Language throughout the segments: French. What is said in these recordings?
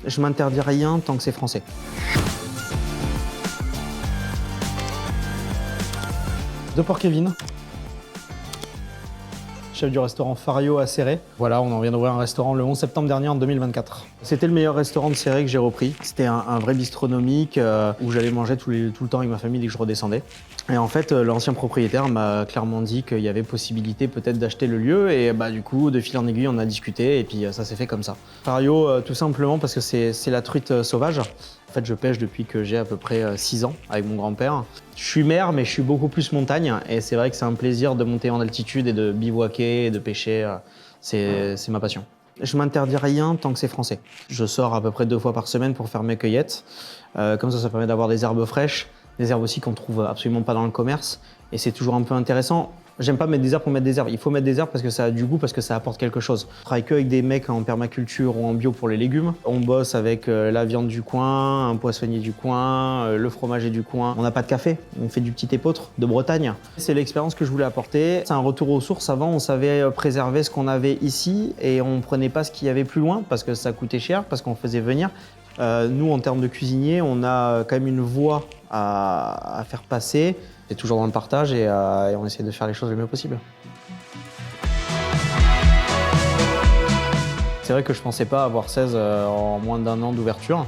Je m'interdis rien tant que c'est français. De Port Kevin, chef du restaurant Fario à Céret. Voilà, on en vient d'ouvrir un restaurant le 11 septembre dernier en 2024. C'était le meilleur restaurant de Céret que j'ai repris. C'était un vrai bistronomique où j'allais manger tout le temps avec ma famille dès que je redescendais. Et en fait, l'ancien propriétaire m'a clairement dit qu'il y avait possibilité peut-être d'acheter le lieu. Et du coup, de fil en aiguille, on a discuté et puis ça s'est fait comme ça. Fario, tout simplement parce que c'est la truite sauvage. En fait, je pêche depuis que j'ai à peu près 6 ans avec mon grand-père. Je suis mer, mais je suis beaucoup plus montagne. Et c'est vrai que c'est un plaisir de monter en altitude et de bivouaquer et de pêcher. C'est ma passion. Je m'interdis rien tant que c'est français. Je sors à peu près 2 fois par semaine pour faire mes cueillettes. Comme ça permet d'avoir des herbes fraîches, des herbes aussi qu'on trouve absolument pas dans le commerce. Et c'est toujours un peu intéressant. J'aime pas mettre des herbes pour mettre des herbes. Il faut mettre des herbes parce que ça a du goût, parce que ça apporte quelque chose. Je travaille que avec des mecs en permaculture ou en bio pour les légumes. On bosse avec la viande du coin, un poissonnier du coin, le fromager du coin. On n'a pas de café, on fait du petit épeautre de Bretagne. C'est l'expérience que je voulais apporter. C'est un retour aux sources. Avant, on savait préserver ce qu'on avait ici et on prenait pas ce qu'il y avait plus loin parce que ça coûtait cher, parce qu'on faisait venir. Nous, en termes de cuisinier, on a quand même une voie à faire passer. C'est toujours dans le partage et on essaie de faire les choses le mieux possible. C'est vrai que je pensais pas avoir 16 en moins d'1 an d'ouverture.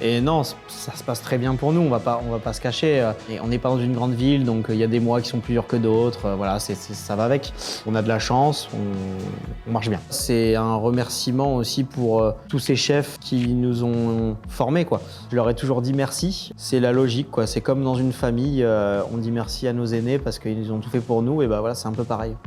Et non, ça se passe très bien pour nous, on va pas se cacher. Et on n'est pas dans une grande ville, donc il y a des mois qui sont plus durs que d'autres. Voilà, ça va avec. On a de la chance, on marche bien. C'est un remerciement aussi pour tous ces chefs qui nous ont formés, quoi. Je leur ai toujours dit merci. C'est la logique, quoi. C'est comme dans une famille, on dit merci à nos aînés parce qu'ils ont tout fait pour nous. Et voilà, c'est un peu pareil.